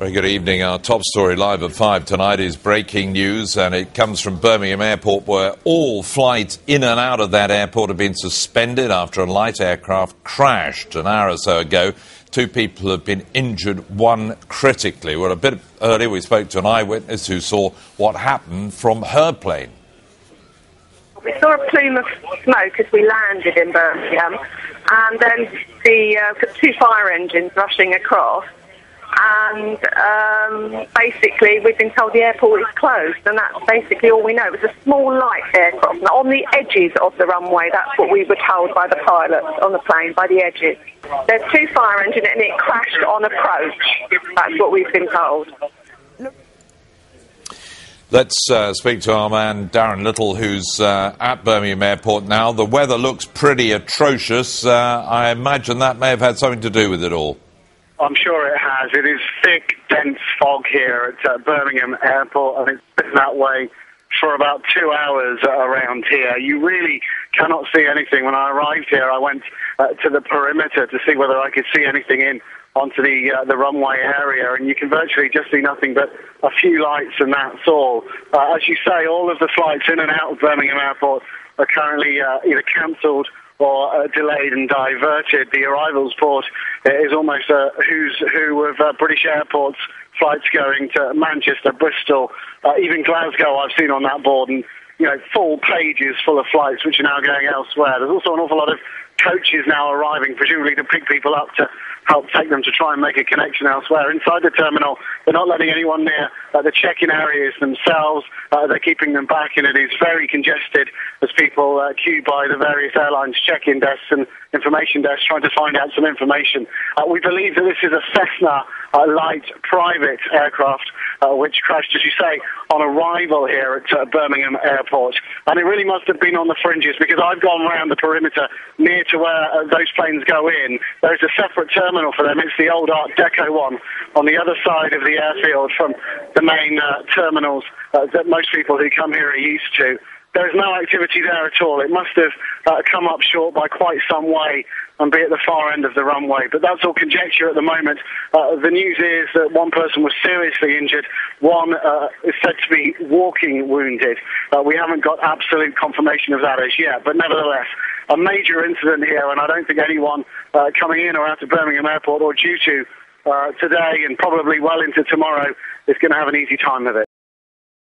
Very good evening. Our top story live at 5 tonight is breaking news, and it comes from Birmingham Airport, where all flights in and out of that airport have been suspended after a light aircraft crashed an hour or so ago. 2 people have been injured, 1 critically. Well, a bit earlier we spoke to an eyewitness who saw what happened from her plane. We saw a plume of smoke as we landed in Birmingham, and then the 2 fire engines rushing across. And basically we've been told the airport is closed, and that's basically all we know. It was a small light aircraft on the edges of the runway. That's what we were told by the pilots on the plane, by the edges. There's 2 fire engines and it crashed on approach. That's what we've been told. Let's speak to our man Darren Little, who's at Birmingham Airport now. The weather looks pretty atrocious. I imagine that may have had something to do with it all. I'm sure it has. It is thick, dense fog here at Birmingham Airport, and it's been that way for about 2 hours around here. You really cannot see anything. When I arrived here, I went to the perimeter to see whether I could see anything in onto the runway area, and you can virtually just see nothing but a few lights, and that's all. As you say, all of the flights in and out of Birmingham Airport are currently either cancelled or delayed and diverted. The arrivals port is almost a who's who of British airports. Flights going to Manchester, Bristol, even Glasgow I've seen on that board, and full pages full of flights which are now going elsewhere. There's also an awful lot of coaches now arriving, presumably to pick people up to help take them to try and make a connection elsewhere. Inside the terminal, they're not letting anyone near the check-in areas themselves. They're keeping them back, and it is very congested as people queue by the various airlines' check-in desks and information desks trying to find out some information. We believe that this is a Cessna light private aircraft which crashed, as you say, on arrival here at Birmingham Airport. And it really must have been on the fringes, because I've gone around the perimeter near to where those planes go in. There's a separate terminal for them. It's the old Art Deco one on the other side of the airfield from the main terminals that most people who come here are used to. There is no activity there at all. It must have come up short by quite some way and be at the far end of the runway. But that's all conjecture at the moment. The news is that 1 person was seriously injured. 1 is said to be walking wounded. We haven't got absolute confirmation of that as yet. But nevertheless, a major incident here, and I don't think anyone coming in or out of Birmingham Airport or due to today and probably well into tomorrow is going to have an easy time of it.